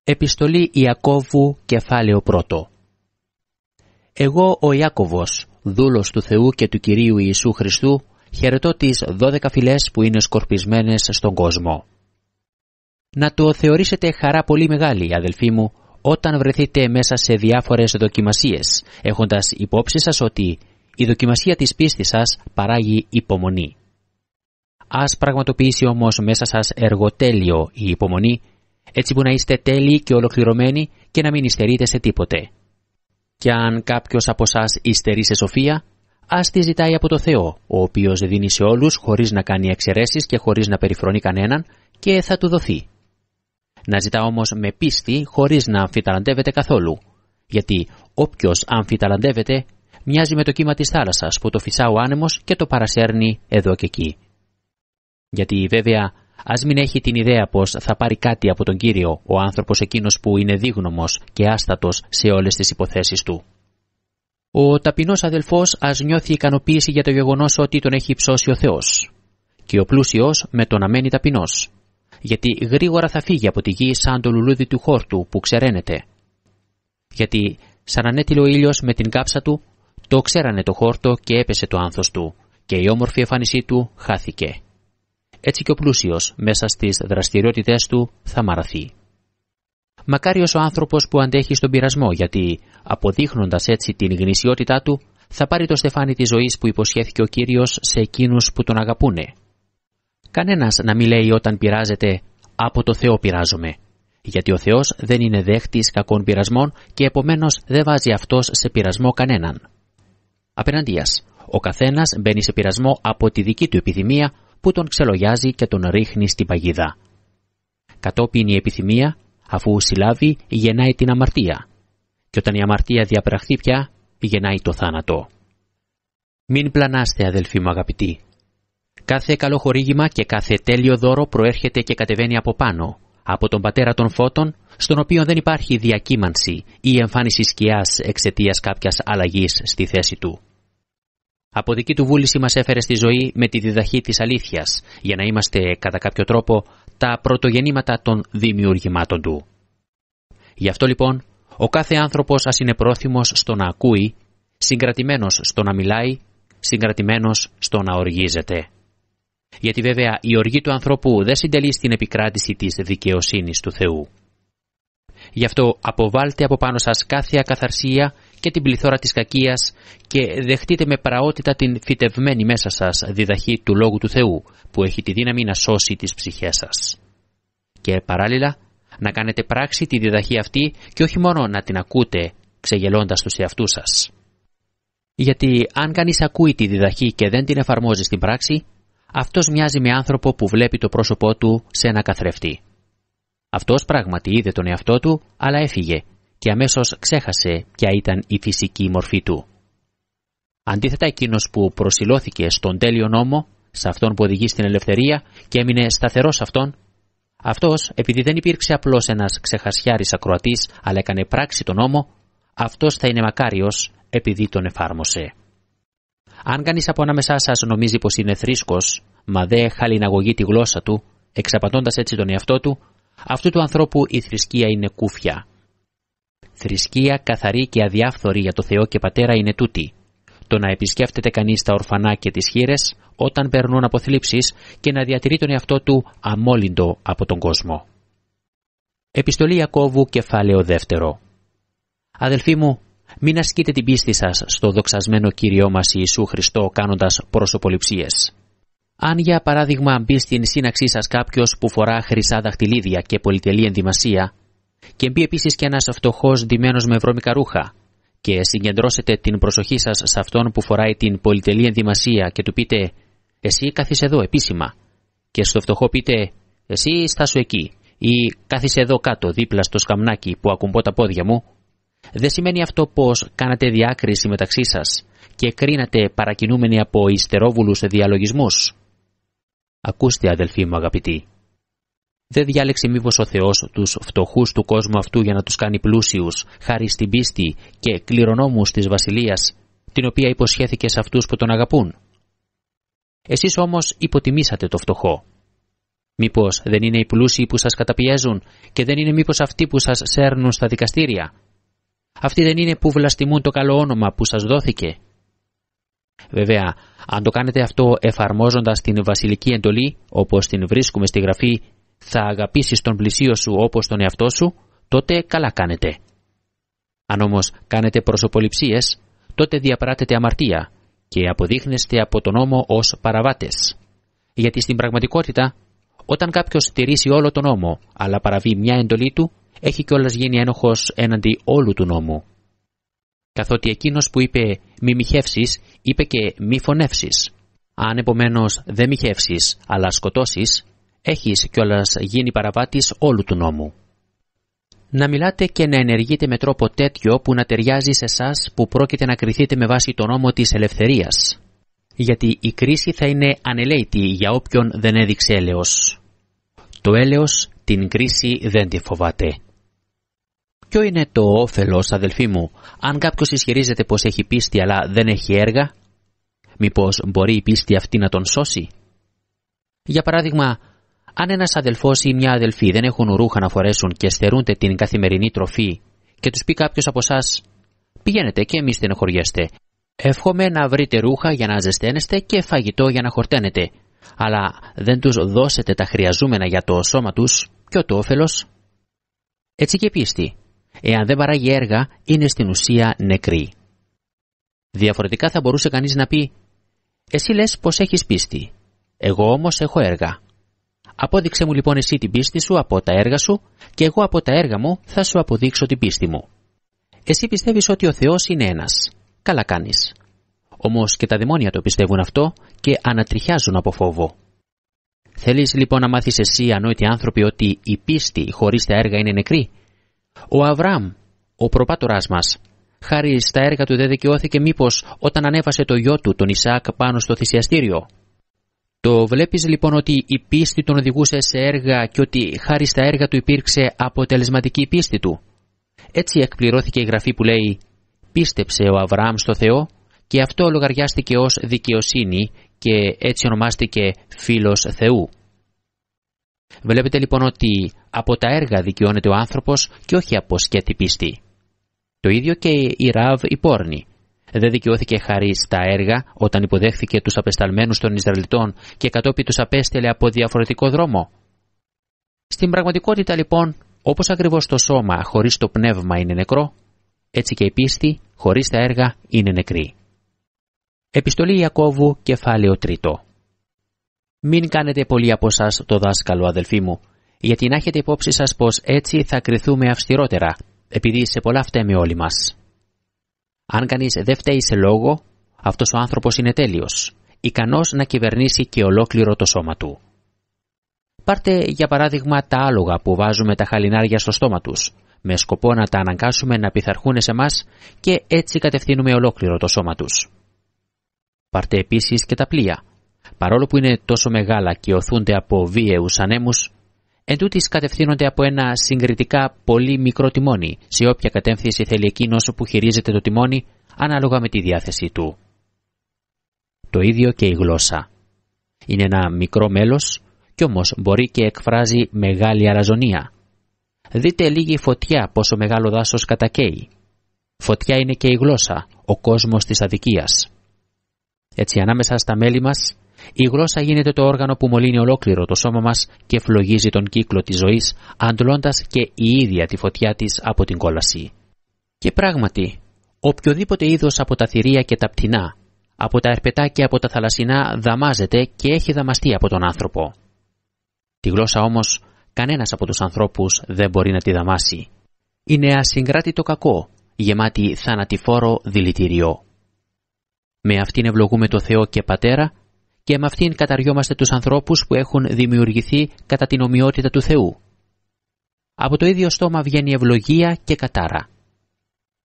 Επιστολή Ιακώβου, κεφάλαιο 1. Εγώ ο Ιάκωβος, δούλος του Θεού και του Κυρίου Ιησού Χριστού, χαιρετώ τις 12 φυλές που είναι σκορπισμένες στον κόσμο. Να το θεωρήσετε χαρά πολύ μεγάλη, αδελφοί μου, όταν βρεθείτε μέσα σε διάφορες δοκιμασίες, έχοντας υπόψη σας ότι η δοκιμασία της πίστης σας παράγει υπομονή. Ας πραγματοποιήσει όμως μέσα σας εργοτέλειο η υπομονή, έτσι που να είστε τέλειοι και ολοκληρωμένοι και να μην υστερείτε σε τίποτε. Και αν κάποιος από εσάς υστερεί σε σοφία, ας τη ζητάει από το Θεό, ο οποίος δίνει σε όλους χωρίς να κάνει εξαιρέσεις και χωρίς να περιφρονεί κανέναν, και θα του δοθεί. Να ζητά όμως με πίστη χωρίς να αμφιταλαντεύεται καθόλου, γιατί όποιος αμφιταλαντεύεται μοιάζει με το κύμα της θάλασσας που το φυσά ο άνεμος και το παρασέρνει εδώ και εκεί. Γιατί βέβαια, ας μην έχει την ιδέα πως θα πάρει κάτι από τον Κύριο ο άνθρωπος εκείνος που είναι δίγνωμος και άστατος σε όλες τις υποθέσεις του. Ο ταπεινός αδελφός ας νιώθει ικανοποίηση για το γεγονός ότι τον έχει υψώσει ο Θεός, και ο πλούσιος με το να μένει ταπεινός, γιατί γρήγορα θα φύγει από τη γη σαν το λουλούδι του χόρτου που ξεραίνεται. Γιατί σαν ανέτειλε ο ήλιος με την κάψα του, το ξέρανε το χόρτο και έπεσε το άνθος του, και η όμορφη εμφάνισή του χάθηκε. Έτσι και ο πλούσιος μέσα στις δραστηριότητές του θα μαραθεί. Μακάριος ο άνθρωπος που αντέχει στον πειρασμό, γιατί αποδείχνοντας έτσι την γνησιότητά του θα πάρει το στεφάνι της ζωής που υποσχέθηκε ο Κύριος σε εκείνους που τον αγαπούνε. Κανένας να μην λέει όταν πειράζεται «από το Θεό πειράζομαι», γιατί ο Θεός δεν είναι δέχτης κακών πειρασμών και επομένως δεν βάζει αυτός σε πειρασμό κανέναν. Απέναντίας, ο καθένας μπαίνει σε πειρασμό από τη δική του επιθυμία που τον ξελογιάζει και τον ρίχνει στην παγίδα. Κατόπιν η επιθυμία, αφού συλλάβει, γεννάει την αμαρτία, και όταν η αμαρτία διαπραχθεί πια, γεννάει το θάνατο. Μην πλανάστε, αδελφοί μου αγαπητοί. Κάθε καλό χορήγημα και κάθε τέλειο δώρο προέρχεται και κατεβαίνει από πάνω, από τον Πατέρα των Φώτων, στον οποίο δεν υπάρχει διακύμανση ή εμφάνιση σκιάς εξαιτίας κάποιας αλλαγής στη θέση του. Από δική του βούληση μας έφερε στη ζωή με τη διδαχή της αλήθειας, για να είμαστε κατά κάποιο τρόπο τα πρωτογεννήματα των δημιουργημάτων του. Γι' αυτό λοιπόν, ο κάθε άνθρωπος ας είναι πρόθυμος στο να ακούει, συγκρατημένος στο να μιλάει, συγκρατημένος στο να οργίζεται. Γιατί βέβαια η οργή του ανθρώπου δεν συντελεί στην επικράτηση της δικαιοσύνης του Θεού. Γι' αυτό αποβάλτε από πάνω σας κάθε ακαθαρσία και την πληθώρα της κακίας και δεχτείτε με πραότητα την φυτευμένη μέσα σας διδαχή του Λόγου του Θεού, που έχει τη δύναμη να σώσει τις ψυχές σας. Και παράλληλα να κάνετε πράξη τη διδαχή αυτή και όχι μόνο να την ακούτε ξεγελώντας τους εαυτούς σας. Γιατί αν κανείς ακούει τη διδαχή και δεν την εφαρμόζει στην πράξη, αυτός μοιάζει με άνθρωπο που βλέπει το πρόσωπό του σε ένα καθρέφτη. Αυτός πράγματι είδε τον εαυτό του, αλλά έφυγε και αμέσως ξέχασε ποια ήταν η φυσική μορφή του. Αντίθετα, εκείνος που προσιλώθηκε στον τέλειο νόμο, σε αυτόν που οδηγεί στην ελευθερία και έμεινε σταθερός σε αυτόν, αυτός, επειδή δεν υπήρξε απλώς ένας ξεχασιάρης ακροατής, αλλά έκανε πράξη τον νόμο, αυτός θα είναι μακάριος επειδή τον εφάρμοσε. Αν κανείς από ανάμεσά σας νομίζει πως είναι θρήσκος, μα δε χαλιναγωγεί τη γλώσσα του, εξαπατώντας έτσι τον εαυτό του, αυτού του ανθρώπου η θρησκεία είναι κούφια. Θρησκεία καθαρή και αδιάφθορη για το Θεό και Πατέρα είναι τούτη: το να επισκέφτεται κανείς τα ορφανά και τις χήρες όταν περνούν από θλίψεις και να διατηρεί τον εαυτό του αμόλυντο από τον κόσμο. Επιστολή Ιακώβου, κεφάλαιο 2. Αδελφοί μου, μην ασκείτε την πίστη σας στο δοξασμένο Κύριό μας Ιησού Χριστό κάνοντας προσωποληψίες. Αν για παράδειγμα μπει στην σύναξή σας κάποιος που φορά χρυσά δαχτυλίδια και πολυτελή ενδυμασία, και μπει επίσης και ένας φτωχός ντυμένος με βρώμικα ρούχα, και συγκεντρώσετε την προσοχή σας σε αυτόν που φοράει την πολυτελή ενδυμασία και του πείτε «Εσύ κάθισε εδώ επίσημα», και στο φτωχό πείτε «Εσύ στάσου εκεί» ή «Κάθισε εδώ κάτω δίπλα στο σκαμνάκι που ακουμπώ τα πόδια μου», δεν σημαίνει αυτό πως κάνατε διάκριση μεταξύ σας και κρίνατε παρακινούμενοι από υστερόβουλους διαλογισμούς. Ακούστε, αδελφοί μου αγαπητοί. Δεν διάλεξε μήπως ο Θεός τους φτωχούς του κόσμου αυτού για να τους κάνει πλούσιους, χάρη στην πίστη και κληρονόμους της βασιλείας, την οποία υποσχέθηκε σε αυτούς που τον αγαπούν? Εσείς όμως υποτιμήσατε το φτωχό. Μήπως δεν είναι οι πλούσιοι που σας καταπιέζουν και δεν είναι μήπως αυτοί που σας σέρνουν στα δικαστήρια? Αυτοί δεν είναι που βλαστημούν το καλό όνομα που σας δόθηκε? Βέβαια, αν το κάνετε αυτό εφαρμόζοντας την βασιλική εντολή, όπως την βρίσκουμε στη Γραφή «Θα αγαπήσεις τον πλησίο σου όπως τον εαυτό σου», τότε καλά κάνετε. Αν όμως κάνετε προσωποληψίες, τότε διαπράτετε αμαρτία και αποδείχνεστε από τον νόμο ως παραβάτες. Γιατί στην πραγματικότητα, όταν κάποιος τηρήσει όλο τον νόμο, αλλά παραβεί μια εντολή του, έχει κιόλας γίνει ένοχος έναντι όλου του νόμου. Καθότι εκείνος που είπε «μη μοιχεύσεις», είπε και «μη φωνεύσεις». Αν επομένως δεν μοιχεύσεις, αλλά σκοτώσεις, έχεις κιόλας γίνει παραβάτης όλου του νόμου. Να μιλάτε και να ενεργείτε με τρόπο τέτοιο που να ταιριάζει σε εσάς που πρόκειται να κριθείτε με βάση τον νόμο της ελευθερίας. Γιατί η κρίση θα είναι ανελαίτη για όποιον δεν έδειξε έλεος. Το έλεος την κρίση δεν τη φοβάται. Ποιο είναι το όφελος, αδελφοί μου, αν κάποιος ισχυρίζεται πως έχει πίστη αλλά δεν έχει έργα? Μήπως μπορεί η πίστη αυτή να τον σώσει? Για παράδειγμα, αν ένας αδελφός ή μια αδελφή δεν έχουν ρούχα να φορέσουν και στερούνται την καθημερινή τροφή και τους πει κάποιος από εσάς «Πηγαίνετε και μη στενοχωριέστε. Εύχομαι να βρείτε ρούχα για να ζεσταίνεστε και φαγητό για να χορταίνετε, αλλά δεν τους δώσετε τα χρειαζόμενα για το σώμα τους, ποιο το όφελος?» Έτσι και πίστη, εάν δεν παράγει έργα, είναι στην ουσία νεκρή. Διαφορετικά θα μπορούσε κανείς να πει «Εσύ λες πως έχεις πίστη, εγώ όμως έχω έργα. Απόδειξε μου λοιπόν εσύ την πίστη σου από τα έργα σου και εγώ από τα έργα μου θα σου αποδείξω την πίστη μου. Εσύ πιστεύεις ότι ο Θεός είναι ένας. Καλά κάνεις. Όμως και τα δαιμόνια το πιστεύουν αυτό και ανατριχιάζουν από φόβο. Θέλεις λοιπόν να μάθεις εσύ, ανόητοι άνθρωποι, ότι η πίστη χωρίς τα έργα είναι νεκρή? Ο Αβραάμ, ο προπάτοράς μας, χάρη στα έργα του δεν δικαιώθηκε μήπως όταν ανέβασε το γιο του, τον Ισαάκ, πάνω στο θυσιαστήριο? Το βλέπεις λοιπόν ότι η πίστη τον οδηγούσε σε έργα και ότι χάρη στα έργα του υπήρξε αποτελεσματική η πίστη του. Έτσι εκπληρώθηκε η Γραφή που λέει «Πίστεψε ο Αβραάμ στο Θεό και αυτό λογαριάστηκε ως δικαιοσύνη και έτσι ονομάστηκε φίλος Θεού». Βλέπετε λοιπόν ότι από τα έργα δικαιώνεται ο άνθρωπος και όχι από σκέτη πίστη. Το ίδιο και η Ραβ η πόρνη. Δεν δικαιώθηκε χάρη στα έργα όταν υποδέχθηκε τους απεσταλμένους των Ισραηλιτών και κατόπιν τους απέστελε από διαφορετικό δρόμο. Στην πραγματικότητα λοιπόν, όπως ακριβώς το σώμα χωρίς το πνεύμα είναι νεκρό, έτσι και η πίστη χωρίς τα έργα είναι νεκρή. Επιστολή Ιακώβου, κεφάλαιο 3. Μην κάνετε πολλοί από εσάς το δάσκαλο, αδελφοί μου, γιατί να έχετε υπόψη σας πως έτσι θα κριθούμε αυστηρότερα, επειδή σε πολλά φταίμε όλοι μας. Αν κανείς δεν φταίει σε λόγο, αυτός ο άνθρωπος είναι τέλειος, ικανός να κυβερνήσει και ολόκληρο το σώμα του. Πάρτε για παράδειγμα τα άλογα που βάζουμε τα χαλινάρια στο στόμα τους, με σκοπό να τα αναγκάσουμε να πειθαρχούν σε μας και έτσι κατευθύνουμε ολόκληρο το σώμα τους. Πάρτε επίσης και τα πλοία. Παρόλο που είναι τόσο μεγάλα και οθούνται από βίαιους ανέμους, εντούτοις κατευθύνονται από ένα συγκριτικά πολύ μικρό τιμόνι, σε όποια κατεύθυνση θέλει εκείνος που χειρίζεται το τιμόνι, ανάλογα με τη διάθεσή του. Το ίδιο και η γλώσσα. Είναι ένα μικρό μέλος, κι όμως μπορεί και εκφράζει μεγάλη αλαζονία. Δείτε λίγη φωτιά πόσο μεγάλο δάσος κατακαίει. Φωτιά είναι και η γλώσσα, ο κόσμος της αδικίας. Έτσι ανάμεσα στα μέλη μας, η γλώσσα γίνεται το όργανο που μολύνει ολόκληρο το σώμα μας και φλογίζει τον κύκλο της ζωής, αντλώντας και η ίδια τη φωτιά της από την κόλαση. Και πράγματι, οποιοδήποτε είδος από τα θηρία και τα πτηνά, από τα ερπετά και από τα θαλασσινά δαμάζεται και έχει δαμαστεί από τον άνθρωπο. Τη γλώσσα όμως, κανένας από τους ανθρώπους δεν μπορεί να τη δαμάσει. Είναι ασυγκράτητο κακό, γεμάτη θανατηφόρο δηλητήριο. Με αυτήν ευλογούμε το Θεό και Πατέρα και με αυτήν καταριόμαστε τους ανθρώπους που έχουν δημιουργηθεί κατά την ομοιότητα του Θεού. Από το ίδιο στόμα βγαίνει ευλογία και κατάρα.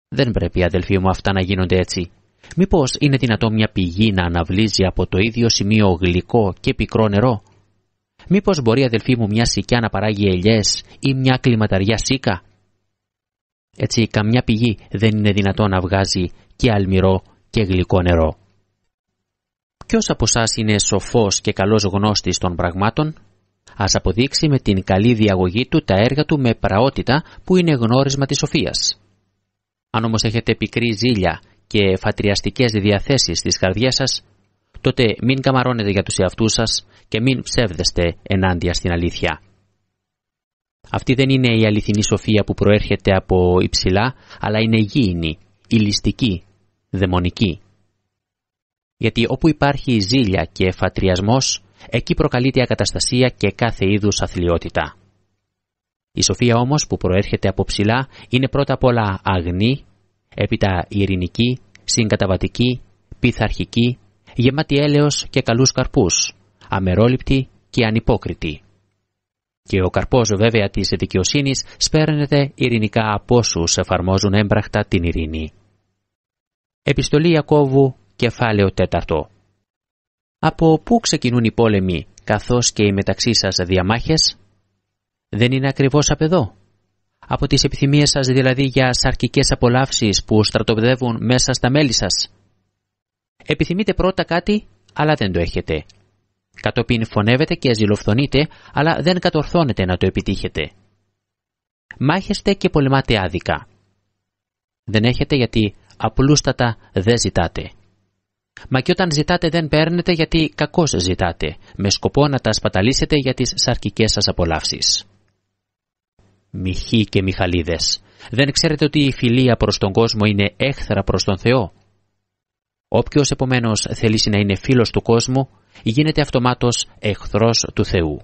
Δεν πρέπει, αδελφοί μου, αυτά να γίνονται έτσι. Μήπως είναι δυνατό μια πηγή να αναβλύζει από το ίδιο σημείο γλυκό και πικρό νερό? Μήπως μπορεί, αδελφοί μου, μια σικιά να παράγει ελιές ή μια κλιματαριά σίκα? Έτσι, καμιά πηγή δεν είναι δυνατό να βγάζει και αλμυρό και γλυκό νερό. Ποιος από εσάς είναι σοφός και καλός γνώστης των πραγμάτων? Ας αποδείξει με την καλή διαγωγή του τα έργα του με πραότητα που είναι γνώρισμα της σοφίας. Αν όμως έχετε πικρή ζήλια και φατριαστικές διαθέσεις στις καρδιές σας, τότε μην καμαρώνετε για τους εαυτούς σας και μην ψεύδεστε ενάντια στην αλήθεια. Αυτή δεν είναι η αληθινή σοφία που προέρχεται από υψηλά, αλλά είναι γήινη, ηλιστική, δαιμονική. Γιατί όπου υπάρχει ζήλια και φατριασμός, εκεί προκαλείται ακαταστασία και κάθε είδους αθλιότητα. Η σοφία όμως που προέρχεται από ψηλά είναι πρώτα απ' όλα αγνή, έπειτα ειρηνική, συγκαταβατική, πειθαρχική, γεμάτη έλεος και καλούς καρπούς, αμερόληπτη και ανυπόκριτη. Και ο καρπός βέβαια της δικαιοσύνης σπέρνεται ειρηνικά από όσους εφαρμόζουν έμπρακτα την ειρήνη. Επιστολή Ιακώβου, κεφάλαιο 4. Από πού ξεκινούν οι πόλεμοι, καθώς και οι μεταξύ σας διαμάχες? Δεν είναι ακριβώς απ' εδώ? Από τις επιθυμίες σας δηλαδή για σαρκικές απολαύσεις που στρατοπεδεύουν μέσα στα μέλη σας? Επιθυμείτε πρώτα κάτι, αλλά δεν το έχετε. Κατόπιν φωνεύετε και ζηλοφθονείτε, αλλά δεν κατορθώνετε να το επιτύχετε. Μάχεστε και πολεμάτε άδικα. Δεν έχετε γιατί απλούστατα δεν ζητάτε. Μα και όταν ζητάτε δεν παίρνετε γιατί κακώς ζητάτε, με σκοπό να τα σπαταλήσετε για τις σαρκικές σας απολαύσεις. Μιχοί και μιχαλίδες, δεν ξέρετε ότι η φιλία προς τον κόσμο είναι έχθρα προς τον Θεό? Όποιος επομένως θελήσει να είναι φίλος του κόσμου, γίνεται αυτομάτως εχθρός του Θεού.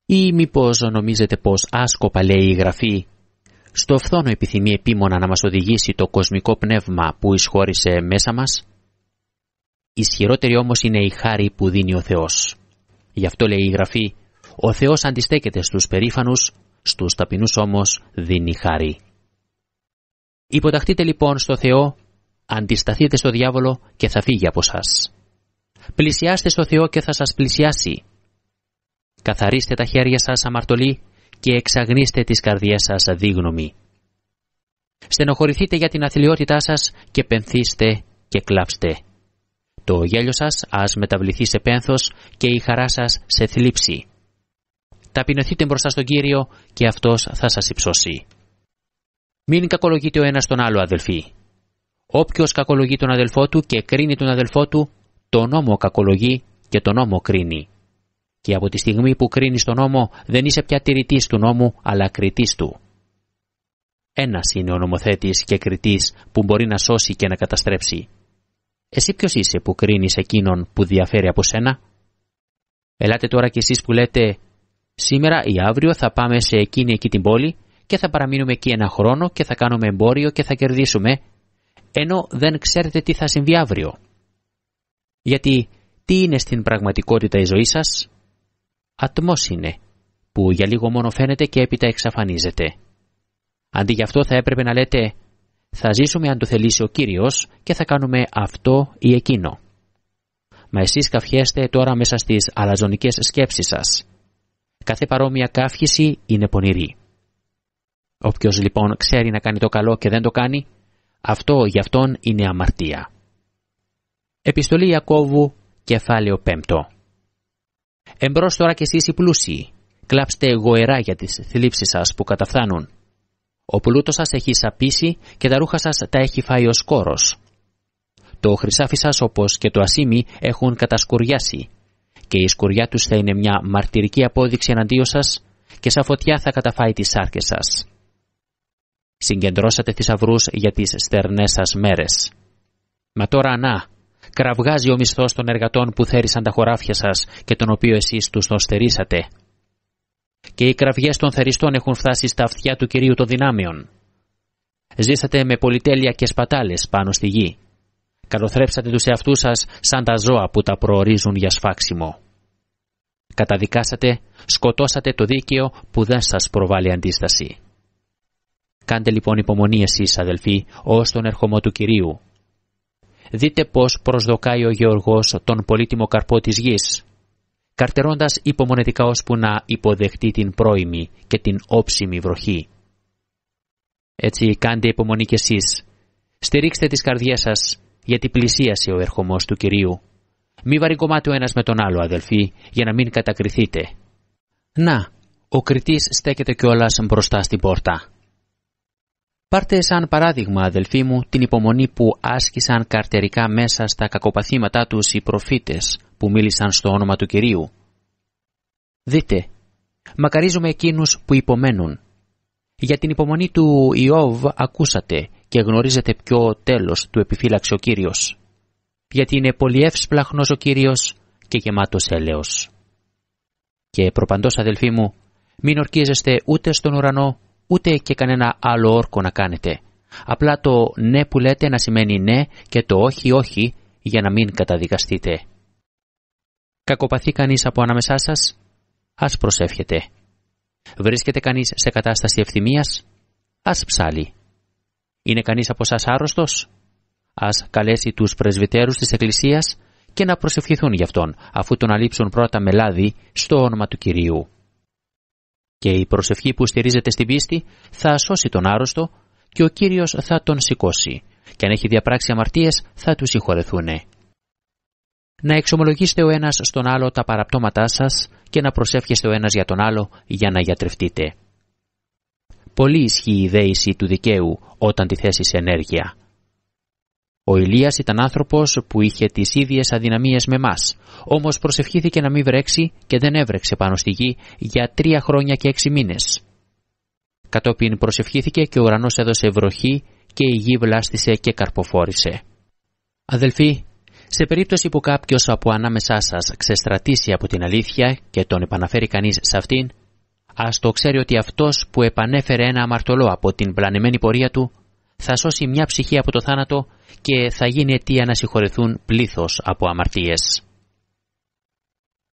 Ή μήπως νομίζετε πως άσκοπα λέει η Γραφή, στο φθόνο επιθυμεί επίμονα να μας οδηγήσει το κοσμικό πνεύμα που εισχώρησε μέσα μας? Ισχυρότερη όμως είναι η χάρη που δίνει ο Θεός. Γι' αυτό λέει η Γραφή, ο Θεός αντιστέκεται στους περήφανους, στους ταπεινούς όμως δίνει χάρη. Υποταχτείτε λοιπόν στο Θεό, αντισταθείτε στο διάβολο και θα φύγει από σας. Πλησιάστε στο Θεό και θα σας πλησιάσει. Καθαρίστε τα χέρια σας αμαρτωλοί και εξαγνίστε τις καρδιές σας αδίγνωμοι. Στενοχωρηθείτε για την αθλιότητά σας και πενθήστε και κλάψτε. Το γέλιο σας ας μεταβληθεί σε πένθος και η χαρά σας σε θλίψη. Ταπεινωθείτε μπροστά στον Κύριο και Αυτός θα σας υψώσει. Μην κακολογείτε ο ένας τον άλλο, αδελφοί. Όποιος κακολογεί τον αδελφό του και κρίνει τον αδελφό του, τον νόμο κακολογεί και τον νόμο κρίνει. Και από τη στιγμή που κρίνεις τον νόμο δεν είσαι πια τηρητής του νόμου, αλλά κριτής του. Ένας είναι ο νομοθέτης και κριτής που μπορεί να σώσει και να καταστρέψει. Εσύ ποιος είσαι που κρίνεις εκείνον που διαφέρει από σένα? Ελάτε τώρα κι εσείς που λέτε, σήμερα ή αύριο θα πάμε σε εκείνη εκεί την πόλη και θα παραμείνουμε εκεί ένα χρόνο και θα κάνουμε εμπόριο και θα κερδίσουμε, ενώ δεν ξέρετε τι θα συμβεί αύριο. Γιατί τι είναι στην πραγματικότητα η ζωή σας? Ατμός είναι, που για λίγο μόνο φαίνεται και έπειτα εξαφανίζεται. Αντί γι' αυτό θα έπρεπε να λέτε, θα ζήσουμε αν το θελήσει ο Κύριος και θα κάνουμε αυτό ή εκείνο. Μα εσείς καυχέστε τώρα μέσα στις αλαζονικές σκέψεις σας. Κάθε παρόμοια καύχηση είναι πονηρή. Όποιος λοιπόν ξέρει να κάνει το καλό και δεν το κάνει, αυτό για αυτόν είναι αμαρτία. Επιστολή Ιακώβου, κεφάλαιο 5. Εμπρός τώρα κι εσείς οι πλούσιοι, κλάψτε γοερά για τις θλίψεις σας που καταφθάνουν. Ο πλούτος σας έχει σαπίσει και τα ρούχα σας τα έχει φάει ο σκόρος. Το χρυσάφι σας όπως και το ασίμι έχουν κατασκουριάσει και η σκουριά τους θα είναι μια μαρτυρική απόδειξη εναντίον σας και σαν φωτιά θα καταφάει τις σάρκες σας. Συγκεντρώσατε θησαυρούς για τις στερνές σας μέρες. Μα τώρα να, κραυγάζει ο μισθός των εργατών που θέρισαν τα χωράφια σας και τον οποίο εσείς τους τον στερήσατε. Και οι κραυγές των θεριστών έχουν φτάσει στα αυτιά του Κυρίου των δυνάμεων. Ζήσατε με πολυτέλεια και σπατάλες πάνω στη γη. Καλοθρέψατε τους εαυτούς σας σαν τα ζώα που τα προορίζουν για σφάξιμο. Καταδικάσατε, σκοτώσατε το δίκαιο που δεν σας προβάλλει αντίσταση. Κάντε λοιπόν υπομονή εσείς, αδελφοί, ως τον ερχομό του Κυρίου. Δείτε πώς προσδοκάει ο γεωργός τον πολύτιμο καρπό της γης, καρτερώντας υπομονετικά ώσπου να υποδεχτεί την πρώιμη και την όψιμη βροχή. Έτσι κάντε υπομονή κι εσείς. Στηρίξτε τις καρδιές σας, γιατί πλησίασε ο ερχομός του Κυρίου. Μη βαρυγκωμάτε ο ένας με τον άλλο, αδελφοί, για να μην κατακριθείτε. Να, ο κριτής στέκεται κιόλας μπροστά στην πόρτα. Πάρτε σαν παράδειγμα, αδελφοί μου, την υπομονή που άσκησαν καρτερικά μέσα στα κακοπαθήματά τους οι προφήτες που μίλησαν στο όνομα του Κυρίου. Δείτε, μακαρίζουμε εκείνους που υπομένουν. Για την υπομονή του Ιώβ ακούσατε και γνωρίζετε ποιο τέλος του επιφύλαξε ο Κύριος. Γιατί είναι πολύ εύσπλαχνος ο Κύριος και γεμάτος έλεος. Και προπαντός, αδελφοί μου, μην ορκίζεστε ούτε στον ουρανό, ούτε και κανένα άλλο όρκο να κάνετε. Απλά το ναι που λέτε να σημαίνει ναι και το όχι όχι, για να μην καταδικαστείτε. Κακοπαθεί κανείς από ανάμεσά σας, ας προσεύχεται. Βρίσκεται κανείς σε κατάσταση ευθυμίας, ας ψάλει. Είναι κανείς από σας άρρωστος, ας καλέσει τους πρεσβυτέρους της Εκκλησίας και να προσευχηθούν γι' αυτόν, αφού τον αλείψουν πρώτα με λάδι στο όνομα του Κυρίου. Και η προσευχή που στηρίζεται στην πίστη θα σώσει τον άρρωστο και ο Κύριος θα τον σηκώσει, και αν έχει διαπράξει αμαρτίες θα του συγχωρεθούνε. Να εξομολογήσετε ο ένας στον άλλο τα παραπτώματά σας και να προσεύχεστε ο ένας για τον άλλο για να γιατρευτείτε. Πολύ ισχύει η δέηση του δικαίου όταν τη θέσει σε ενέργεια. Ο Ηλίας ήταν άνθρωπος που είχε τις ίδιες αδυναμίες με μας, όμως προσευχήθηκε να μην βρέξει και δεν έβρεξε πάνω στη γη για 3 χρόνια και 6 μήνες. Κατόπιν προσευχήθηκε και ο ουρανός έδωσε βροχή και η γη βλάστησε και καρποφόρησε. Αδελφοί, σε περίπτωση που κάποιος από ανάμεσά σας ξεστρατήσει από την αλήθεια και τον επαναφέρει κανείς σε αυτήν, ας το ξέρει ότι αυτός που επανέφερε ένα αμαρτωλό από την πλανεμένη πορεία του, θα σώσει μια ψυχή από το θάνατο και θα γίνει αιτία να συγχωρεθούν πλήθος από αμαρτίες.